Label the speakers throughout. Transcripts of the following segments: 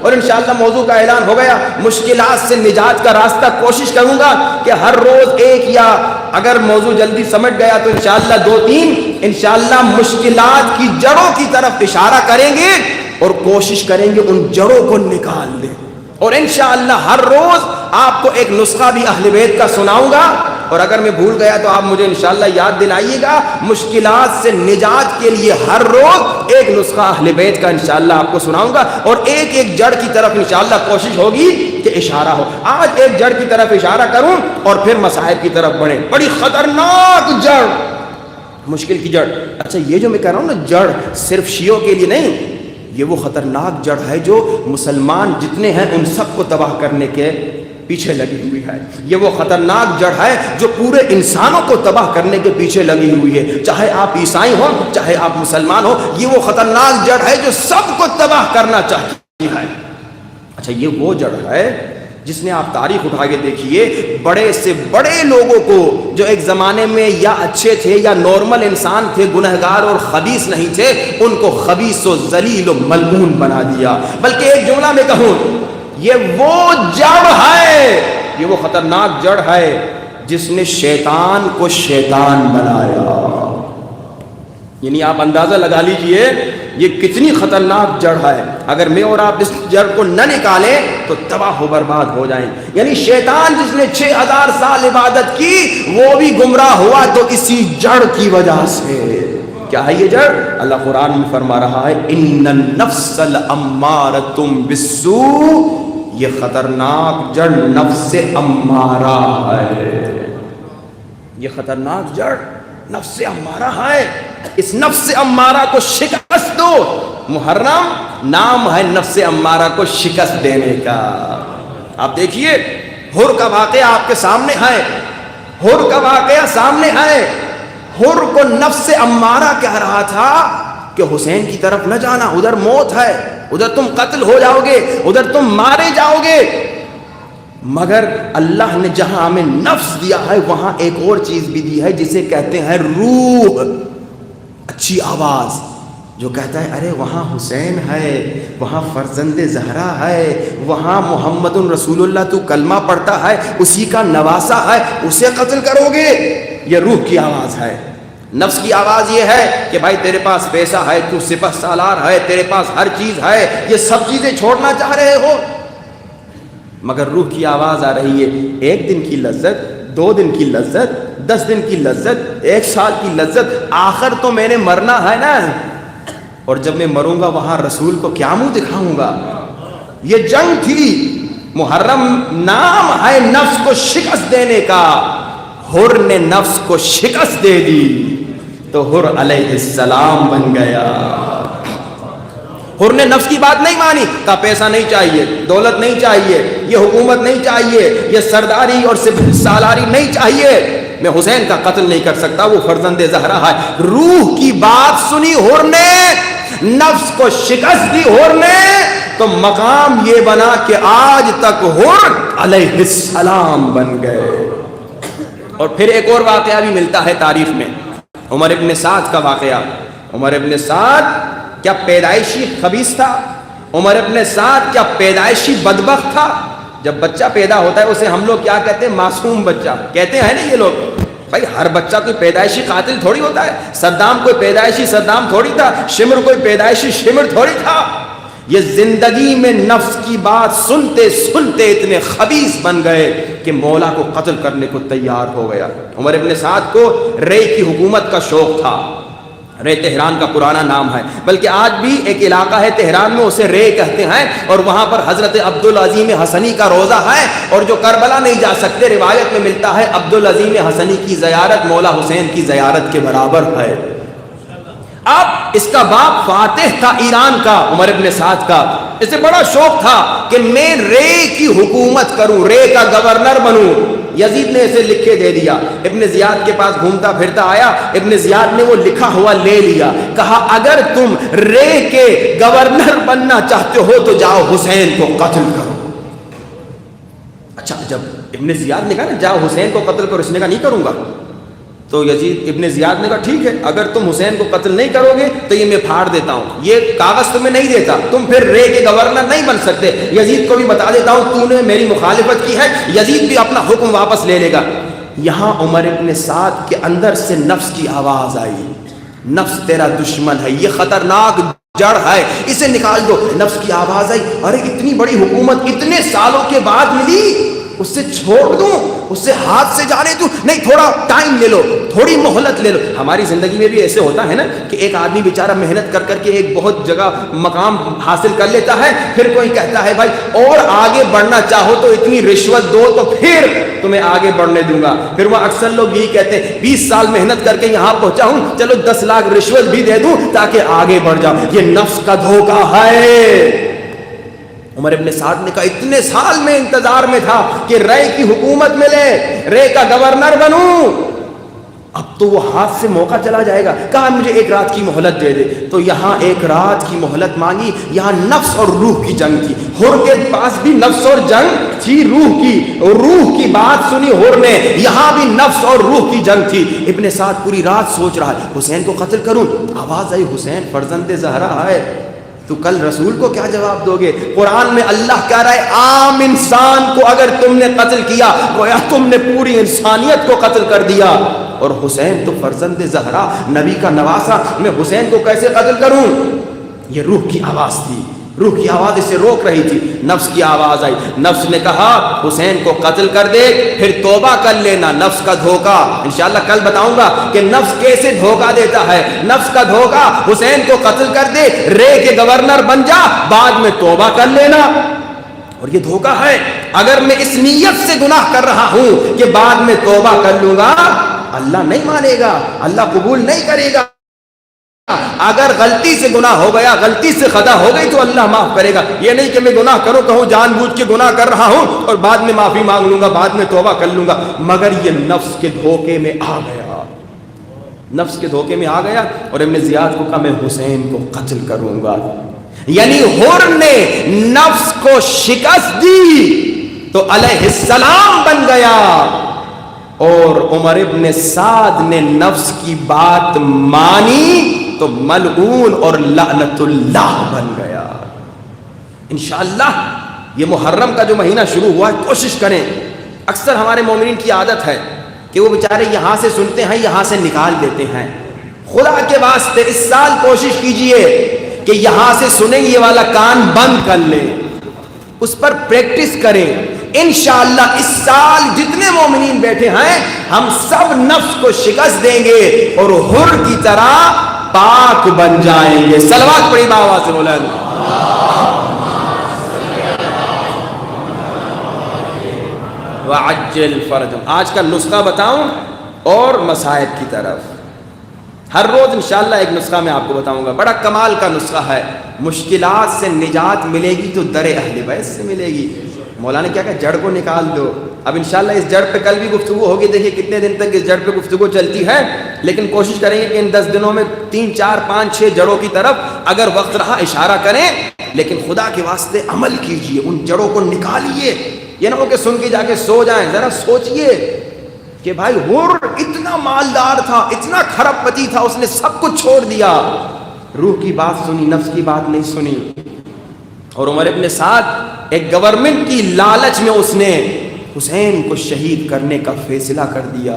Speaker 1: اور انشاءاللہ موضوع کا اعلان ہو گیا، مشکلات سے نجات کا راستہ کوشش کروں گا کہ ہر روز ایک، یا اگر موضوع جلدی سمجھ گیا تو انشاءاللہ 2-3 انشاءاللہ مشکلات کی جڑوں کی طرف اشارہ کریں گے اور کوشش کریں گے ان جڑوں کو نکال دیں. اور انشاءاللہ ہر روز آپ کو ایک نسخہ بھی اہل بیت کا سناؤں گا، اور اگر میں بھول گیا تو آپ مجھے انشاءاللہ یاد دلائیے گا. مشکلات سے نجات کے لیے ہر روز ایک نسخہ اہل بیت کا انشاءاللہ آپ کو سناؤں گا، اور ایک ایک جڑ کی طرف انشاءاللہ کوشش ہوگی کہ اشارہ ہو. آج ایک جڑ کی طرف اشارہ کروں اور پھر مسائل کی طرف بڑھیں. بڑی خطرناک جڑ، مشکل کی جڑ. اچھا یہ جو میں کہہ رہا ہوں نا جڑ، صرف شیعوں کے لیے نہیں، یہ وہ خطرناک جڑ ہے جو مسلمان جتنے ہیں ان سب کو تباہ کرنے کے پیچھے لگی ہوئی ہے. یہ وہ خطرناک جڑ ہے جو پورے انسانوں کو تباہ کرنے کے پیچھے لگی ہوئی ہے، چاہے آپ عیسائی ہو چاہے آپ مسلمان ہو. یہ وہ خطرناک جڑ ہے جو سب کو تباہ کرنا چاہتی ہے. اچھا یہ وہ جڑ ہے جس نے آپ تاریخ اٹھا کے دیکھیے، بڑے سے بڑے لوگوں کو جو ایک زمانے میں یا اچھے تھے یا نارمل انسان تھے، گنہگار اور خبیث نہیں تھے، ان کو خبیث و ذلیل و ملعون بنا دیا. بلکہ ایک جملہ میں کہوں، یہ وہ جڑ ہے، یہ وہ خطرناک جڑ ہے جس نے شیطان کو شیطان بنایا. یعنی آپ اندازہ لگا لیجئے یہ کتنی خطرناک جڑ ہے. اگر میں اور آپ اس جڑ کو نہ نکالیں تو تباہ و برباد ہو جائیں. یعنی شیطان جس نے 6000 سال عبادت کی وہ بھی گمراہ ہوا تو اسی جڑ کی وجہ سے. کیا ہے یہ جڑ؟ اللہ قرآن میں فرما رہا ہے ان النفس لامارۃ بالسوء. یہ خطرناک جڑ نفس امارہ ہے. یہ خطرناک جڑ نفس امارہ ہے. اس نفس امارہ کو شکست دو. محرم نام ہے نفس امارہ کو شکست دینے کا. آپ دیکھیے حر کا واقعہ آپ کے سامنے ہے، حر کا واقعہ سامنے ہے. حر کو نفس امارہ کہہ رہا تھا کہ حسین کی طرف نہ جانا، ادھر موت ہے، ادھر تم قتل ہو جاؤ گے، ادھر تم مارے جاؤ گے. مگر اللہ نے جہاں ہمیں نفس دیا ہے وہاں ایک اور چیز بھی دی ہے جسے کہتے ہیں روح. اچھی آواز جو کہتا ہے ارے وہاں حسین ہے، وہاں فرزند زہرا ہے، وہاں محمد رسول اللہ تو کلمہ پڑھتا ہے، اسی کا نواسا ہے، اسے قتل کرو گے. یہ روح کی آواز ہے. نفس کی آواز یہ ہے کہ بھائی تیرے پاس پیسہ ہے، تو سپہ سالار ہے، تیرے پاس ہر چیز ہے، یہ سب چیزیں چھوڑنا چاہ رہے ہو. مگر روح کی آواز آ رہی ہے 1 دن کی لذت، 2 دن کی لذت، 10 دن کی لذت، 1 سال کی لذت، آخر تو میں نے مرنا ہے نا. اور جب میں مروں گا وہاں رسول کو کیا منہ دکھاؤں گا. یہ جنگ تھی. محرم نام ہے نفس کو شکست دینے کا. حر نے نفس کو شکست دے دی تو حر علیہ السلام بن گیا. حر نے نفس کی بات نہیں مانی، کہا پیسہ نہیں چاہیے، دولت نہیں چاہیے، یہ حکومت نہیں چاہیے، یہ سرداری اور سالاری نہیں چاہیے، میں حسین کا قتل نہیں کر سکتا، وہ فرزند زہرا ہے. روح کی بات سنی حر نے، نفس کو شکست دی حر نے، تو مقام یہ بنا کہ آج تک حر علیہ السلام بن گئے. اور پھر ایک اور واقعہ بھی ملتا ہے تاریخ میں، عمر ابن سعد کا واقعہ. عمر ابن سعد کیا پیدائشی خبیث تھا؟ عمر ابن سعد کیا پیدائشی بدبخت تھا؟ جب بچہ پیدا ہوتا ہے اسے ہم لوگ کیا کہتے ہیں؟ معصوم بچہ کہتے ہیں نا یہ لوگ. بھائی ہر بچہ کوئی پیدائشی قاتل تھوڑی ہوتا ہے. صدام کوئی پیدائشی صدام تھوڑی تھا، شمر کوئی پیدائشی شمر تھوڑی تھا. یہ زندگی میں نفس کی بات سنتے سنتے اتنے خبیث بن گئے کہ مولا کو قتل کرنے کو تیار ہو گیا. عمر ابن سعد کو رے کی حکومت کا شوق تھا. رے تہران کا پرانا نام ہے، بلکہ آج بھی ایک علاقہ ہے تہران میں اسے رے کہتے ہیں، اور وہاں پر حضرت عبدالعظیم حسنی کا روضہ ہے. اور جو کربلا نہیں جا سکتے روایت میں ملتا ہے عبدالعظیم حسنی کی زیارت مولا حسین کی زیارت کے برابر ہے. اب اس کا باپ فاتح تھا ایران کا، عمر ابن سعد کا. اسے بڑا شوق تھا کہ میں رے کی حکومت کروں، رے کا گورنر بنوں. یزید نے اسے لکھ کے دے دیا. ابن زیاد کے پاس گھومتا پھرتا آیا، ابن زیاد نے وہ لکھا ہوا لے لیا، کہا اگر تم رے کے گورنر بننا چاہتے ہو تو جاؤ حسین کو قتل کرو. اچھا جب ابن زیاد نے کہا نا جاؤ حسین کو قتل کرو، اس نے کہا نہیں کروں گا. تو یزید ابن زیاد نے کہا ٹھیک ہے، اگر تم حسین کو قتل نہیں کرو گے تو یہ میں پھاڑ دیتا ہوں، یہ کاغذ تمہیں نہیں دیتا، تم پھر رے کے گورنر نہیں بن سکتے، یزید کو بھی بتا دیتا ہوں تو نے میری مخالفت کی ہے، یزید بھی اپنا حکم واپس لے لے گا۔ یہاں عمر ابن سعد کے اندر سے نفس کی آواز آئی، نفس تیرا دشمن ہے، یہ خطرناک جڑ ہے، اسے نکال دو۔ نفس کی آواز آئی، ارے اتنی بڑی حکومت اتنے سالوں کے بعد ملی، اس سے چھوڑ دوں، اس سے ہاتھ سے جانے دوں؟ نہیں، تھوڑا ٹائم لے لو، تھوڑی مہلت لے لو۔ ہماری زندگی میں بھی ایسے ہوتا ہے نا کہ ایک آدمی بیچارہ محنت کر کر کے ایک بہت جگہ مقام حاصل کر لیتا ہے، پھر کوئی کہتا ہے بھائی اور آگے بڑھنا چاہو تو اتنی رشوت دو تو پھر تمہیں آگے بڑھنے دوں گا۔ پھر وہ اکثر لوگ یہی کہتے ہیں 20 سال محنت کر کے یہاں پہنچا ہوں، چلو 10 لاکھ رشوت بھی دے دوں تاکہ آگے بڑھ جاؤں۔ یہ نفس کا دھوکہ ہے۔ عمر ابن سعد نے کہا اتنے سال میں انتظار میں تھا کہ رے کی حکومت ملے، رے کا گورنر بنوں، اب تو وہ ہاتھ سے موقع چلا جائے گا، کہا مجھے ایک رات کی مہلت دے دے۔ تو یہاں ایک رات کی مہلت مانگی، یہاں نفس اور روح کی جنگ تھی، حر کے پاس بھی نفس اور جنگ تھی روح کی، روح کی بات سنی حر نے، یہاں بھی نفس اور روح کی جنگ تھی۔ ابن سعد پوری رات سوچ رہا ہے حسین کو قتل کروں، آواز آئی حسین فرزند زہرا ہے، تو کل رسول کو کیا جواب دو گے؟ قرآن میں اللہ کہہ رہا ہے عام انسان کو اگر تم نے قتل کیا گویا تم نے پوری انسانیت کو قتل کر دیا، اور حسین تو فرزند زہرا نبی کا نواسا، میں حسین کو کیسے قتل کروں؟ یہ روح کی آواز تھی، روح کی آواز اسے روک رہی تھی۔ نفس کی آواز آئی، نفس نے کہا حسین کو قتل کر دے پھر توبہ کر لینا۔ نفس کا دھوکہ انشاءاللہ کل بتاؤں گا کہ نفس کیسے دھوکہ دیتا ہے۔ نفس کا دھوکہ حسین کو قتل کر دے، رے کے گورنر بن جا، بعد میں توبہ کر لینا۔ اور یہ دھوکہ ہے، اگر میں اس نیت سے گناہ کر رہا ہوں کہ بعد میں توبہ کر لوں گا، اللہ نہیں مانے گا، اللہ قبول نہیں کرے گا۔ اگر غلطی سے گناہ ہو گیا، غلطی سے خطا ہو گئی تو اللہ معاف کرے گا۔ یہ نہیں کہ میں گناہ کروں کہوں جان بوجھ کے گناہ کر رہا ہوں اور بعد میں معافی مانگ لوں گا، بعد میں توبہ کر لوں گا۔ مگر یہ نفس کے دھوکے میں آ گیا، نفس کے دھوکے میں آ گیا، اور ابن زیاد کو کہا میں حسین کو قتل کروں گا۔ یعنی حر نے نفس کو شکست دی تو علیہ السلام بن گیا، اور عمر ابن سعد نے نفس کی بات مانی تو ملعون اور لعنت اللہ بن گیا۔ انشاءاللہ یہ محرم کا جو مہینہ شروع ہوا ہے، کوشش کریں، اکثر ہمارے مومنین کی عادت ہے کہ وہ بیچارے یہاں سے سنتے ہیں یہاں سے نکال دیتے ہیں۔ خدا کے واسطے اس سال کوشش کیجئے کہ یہاں سے سنیں یہ والا کان بند کر لیں، اس پر پریکٹس کریں۔ انشاءاللہ اس سال جتنے مومنین بیٹھے ہیں ہم سب نفس کو شکست دیں گے اور حر کی طرح پاک بن جائیں گے۔ صلوات پڑھی آواز سے بولیں وعجل فرجهم۔ آج کا نسخہ بتاؤں اور مصائب کی طرف، ہر روز انشاءاللہ ایک نسخہ میں آپ کو بتاؤں گا، بڑا کمال کا نسخہ ہے۔ مشکلات سے نجات ملے گی تو در اہل بیت سے ملے گی۔ مولا نے کیا کہا جڑ کو نکال دو۔ اب انشاءاللہ اس جڑ پہ کل بھی گفتگو ہوگی، دیکھیے کتنے دن تک اس جڑ پہ گفتگو چلتی ہے، لیکن کوشش کریں گے کہ ان 10 دنوں میں 3 4 5 6 جڑوں کی طرف اگر وقت رہا اشارہ کریں، لیکن خدا کے واسطے عمل کیجئے، ان جڑوں کو نکالیے۔ یہ نہ ہو کہ سن کے جا کے سو جائیں، ذرا سوچئے کہ بھائی حر اتنا مالدار تھا، اتنا کھرب پتی تھا، اس نے سب کچھ چھوڑ دیا، روح کی بات سنی، نفس کی بات نہیں سنی۔ اور عمر ابن سعد ایک گورنمنٹ کی لالچ میں اس نے حسین کو شہید کرنے کا فیصلہ کر دیا،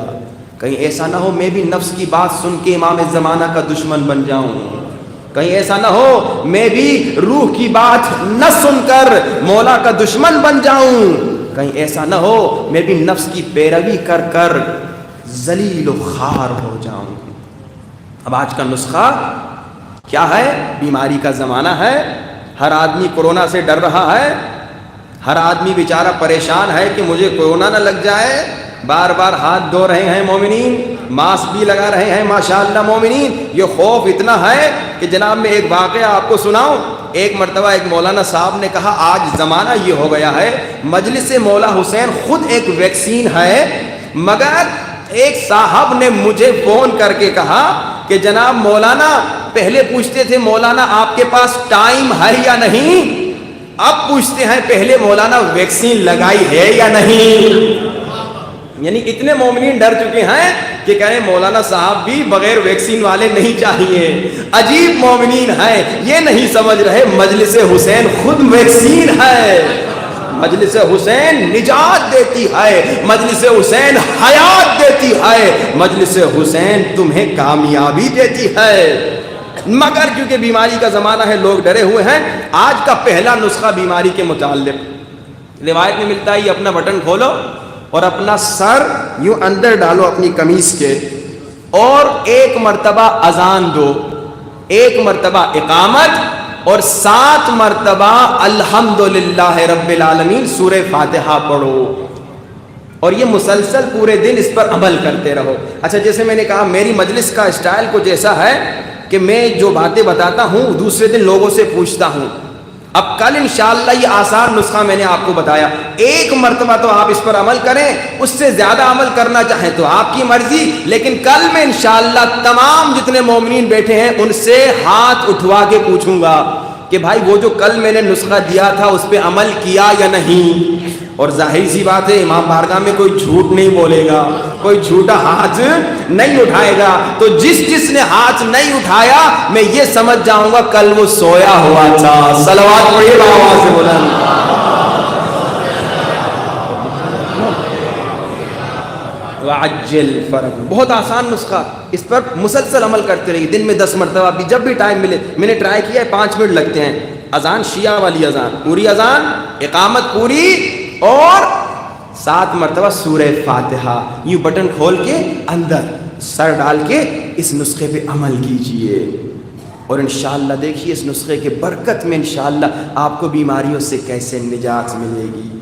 Speaker 1: کہیں ایسا نہ ہو میں بھی نفس کی بات سن کے امام زمانہ کا دشمن بن جاؤں، کہیں ایسا نہ ہو میں بھی روح کی بات نہ سن کر مولا کا دشمن بن جاؤں، کہیں ایسا نہ ہو میں بھی نفس کی پیروی کر کر ذلیل و خوار ہو جاؤں۔ اب آج کا نسخہ کیا ہے؟ بیماری کا زمانہ ہے، ہر آدمی کورونا سے ڈر رہا ہے، ہر آدمی بیچارہ پریشان ہے کہ مجھے کورونا نہ لگ جائے، بار بار ہاتھ دھو رہے ہیں مومنین، ماسک بھی لگا رہے ہیں ماشاءاللہ مومنین۔ یہ خوف اتنا ہے کہ جناب میں ایک واقعہ آپ کو سناؤں۔ ایک مرتبہ ایک مولانا صاحب نے کہا آج زمانہ یہ ہو گیا ہے، مجلس مولا حسین خود ایک ویکسین ہے، مگر ایک صاحب نے مجھے فون کر کے کہا کہ جناب مولانا، پہلے پوچھتے تھے مولانا آپ کے پاس ٹائم ہے یا نہیں، اب پوچھتے ہیں پہلے مولانا ویکسین لگائی ہے یا نہیں۔ یعنی اتنے مومنین ڈر چکے ہیں کہ کہہ رہے مولانا صاحب بھی بغیر ویکسین والے نہیں چاہیے. عجیب مومنین ہیں, یہ نہیں سمجھ رہے مجلس حسین خود ویکسین ہے. مجلس حسین نجات دیتی ہے, مجلس حسین حیات دیتی ہے, مجلس حسین تمہیں کامیابی دیتی ہے. مگر کیونکہ بیماری کا زمانہ ہے, لوگ ڈرے ہوئے ہیں. آج کا پہلا نسخہ بیماری کے متعلق روایت میں ملتا ہے, یہ اپنا بٹن کھولو اور اپنا سر یوں اندر ڈالو اپنی قمیص کے, اور 1 مرتبہ اذان دو, 1 مرتبہ اقامت, اور 7 مرتبہ الحمدللہ رب العالمین سورہ فاتحہ پڑھو, اور یہ مسلسل پورے دن اس پر عمل کرتے رہو. اچھا, جیسے میں نے کہا میری مجلس کا اسٹائل کچھ ایسا ہے کہ میں جو باتیں بتاتا ہوں دوسرے دن لوگوں سے پوچھتا ہوں. اب کل انشاءاللہ یہ آسان نسخہ میں نے آپ کو بتایا, 1 مرتبہ تو آپ اس پر عمل کریں, اس سے زیادہ عمل کرنا چاہیں تو آپ کی مرضی. لیکن کل میں انشاءاللہ تمام جتنے مومنین بیٹھے ہیں ان سے ہاتھ اٹھوا کے پوچھوں گا کہ بھائی وہ جو کل میں نے نسخہ دیا تھا اس پہ عمل کیا یا نہیں. اور ظاہر سی بات ہے امام بارگاہ میں کوئی جھوٹ نہیں بولے گا, کوئی جھوٹا ہاتھ نہیں اٹھائے گا. تو جس نے ہاتھ نہیں اٹھایا میں یہ سمجھ جاؤں گا کل وہ سویا ہوا تھا. صلوات پڑھیے آواز سے بلند. وعجل فرج, بہت آسان نسخہ, اس پر مسلسل عمل کرتے رہیے. دن میں 10 مرتبہ بھی جب بھی ٹائم ملے. میں نے ٹرائی کیا ہے, 5 منٹ لگتے ہیں. اذان شیعہ والی اذان, پوری اذان, اقامت پوری, اور 7 مرتبہ سورہ فاتحہ. یوں بٹن کھول کے اندر سر ڈال کے اس نسخے پہ عمل کیجئے, اور انشاءاللہ دیکھیے اس نسخے کے برکت میں انشاءاللہ آپ کو بیماریوں سے کیسے نجات ملے گی.